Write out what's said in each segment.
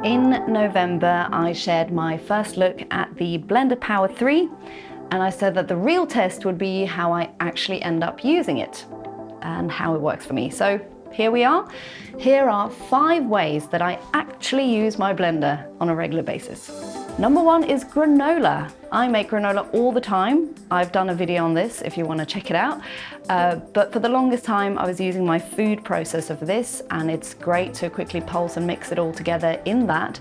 In November, I shared my first look at the Blender Power 3, and I said that the real test would be how I actually end up using it and how it works for me. So here we are. Here are 5 ways that I actually use my Blender on a regular basis. Number 1 is granola. I make granola all the time. I've done a video on this if you want to check it out. But for the longest time, I was using my food processor for this, and it's great to quickly pulse and mix it all together in that.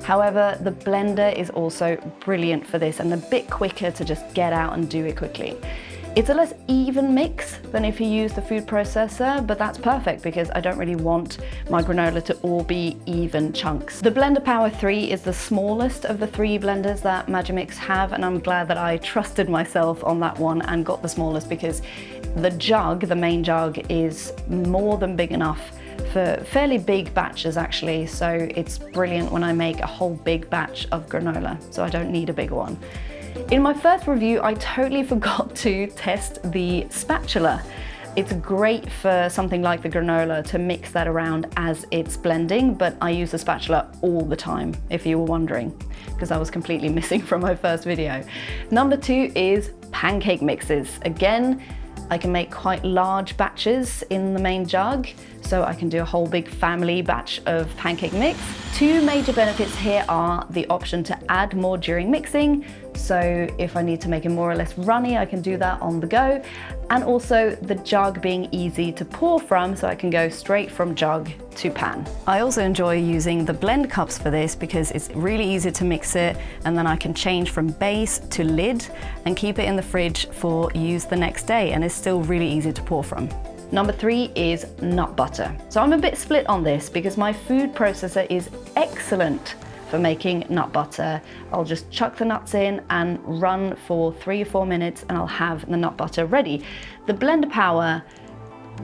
However, the blender is also brilliant for this and a bit quicker to just get out and do it quickly. It's a less even mix than if you use the food processor, but that's perfect because I don't really want my granola to all be even chunks. The Blender Power 3 is the smallest of the 3 blenders that Magimix have, and I'm glad that I trusted myself on that one and got the smallest because the jug, the main jug, is more than big enough for fairly big batches actually, so it's brilliant when I make a whole big batch of granola, so I don't need a bigger one. In my first review, I totally forgot to test the spatula. It's great for something like the granola to mix that around as it's blending, but I use the spatula all the time, if you were wondering, because I was completely missing from my first video. Number 2 is pancake mixes. Again, I can make quite large batches in the main jug, so I can do a whole big family batch of pancake mix. 2 major benefits here are the option to add more during mixing, so if I need to make it more or less runny, I can do that on the go, and also the jug being easy to pour from, so I can go straight from jug to pan. I also enjoy using the blend cups for this because it's really easy to mix it, and then I can change from base to lid and keep it in the fridge for use the next day, and it's still really easy to pour from. Number 3 is nut butter. So I'm a bit split on this because my food processor is excellent for making nut butter. I'll just chuck the nuts in and run for 3 or 4 minutes and I'll have the nut butter ready. The Blender Power,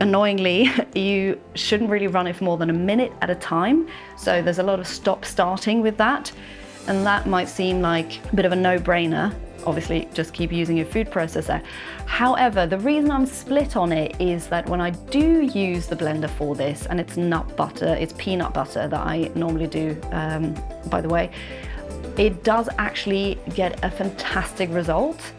annoyingly, you shouldn't really run it for more than a minute at a time. So there's a lot of stop starting with that. And that might seem like a bit of a no-brainer. Obviously, just keep using your food processor. However, the reason I'm split on it is that when I do use the blender for this, and it's nut butter, it's peanut butter that I normally do, by the way, it does actually get a fantastic result.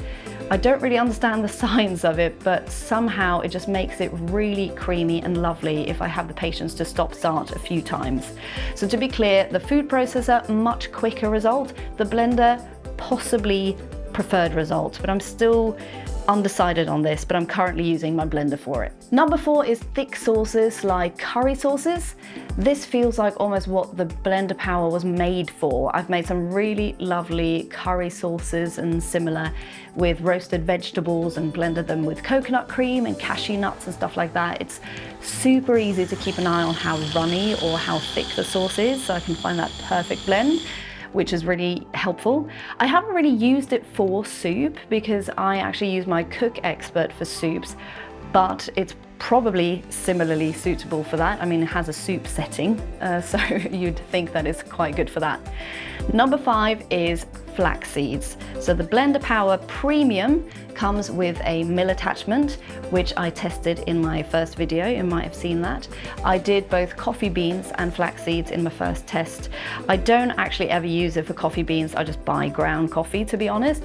I don't really understand the science of it, but somehow it just makes it really creamy and lovely if I have the patience to stop start a few times. So to be clear, the food processor, much quicker result. The blender, possibly preferred result, but I'm still undecided on this, but I'm currently using my blender for it. Number 4 is thick sauces like curry sauces. This feels like almost what the Blender Power was made for. I've made some really lovely curry sauces and similar with roasted vegetables and blended them with coconut cream and cashew nuts and stuff like that. It's super easy to keep an eye on how runny or how thick the sauce is, so I can find that perfect blend, which is really helpful. I haven't really used it for soup because I actually use my Cook Expert for soups, but it's probably similarly suitable for that. I mean, it has a soup setting, so you'd think that it's quite good for that. Number 5 is flax seeds. So the Blender Power Premium comes with a mill attachment, which I tested in my first video. You might have seen that. I did both coffee beans and flax seeds in my first test. I don't actually ever use it for coffee beans. I just buy ground coffee, to be honest.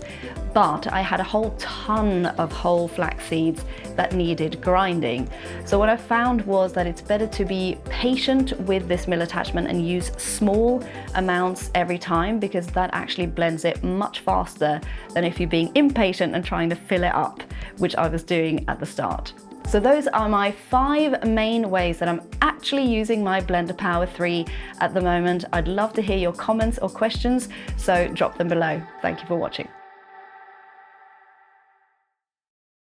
But I had a whole ton of whole flax seeds that needed grinding. So what I found was that it's better to be patient with this mill attachment and use small amounts every time, because that actually blends it much faster than if you're being impatient and trying to fill it up, which I was doing at the start. So those are my 5 main ways that I'm actually using my Blender Power 3 at the moment. I'd love to hear your comments or questions, so drop them below. Thank you for watching.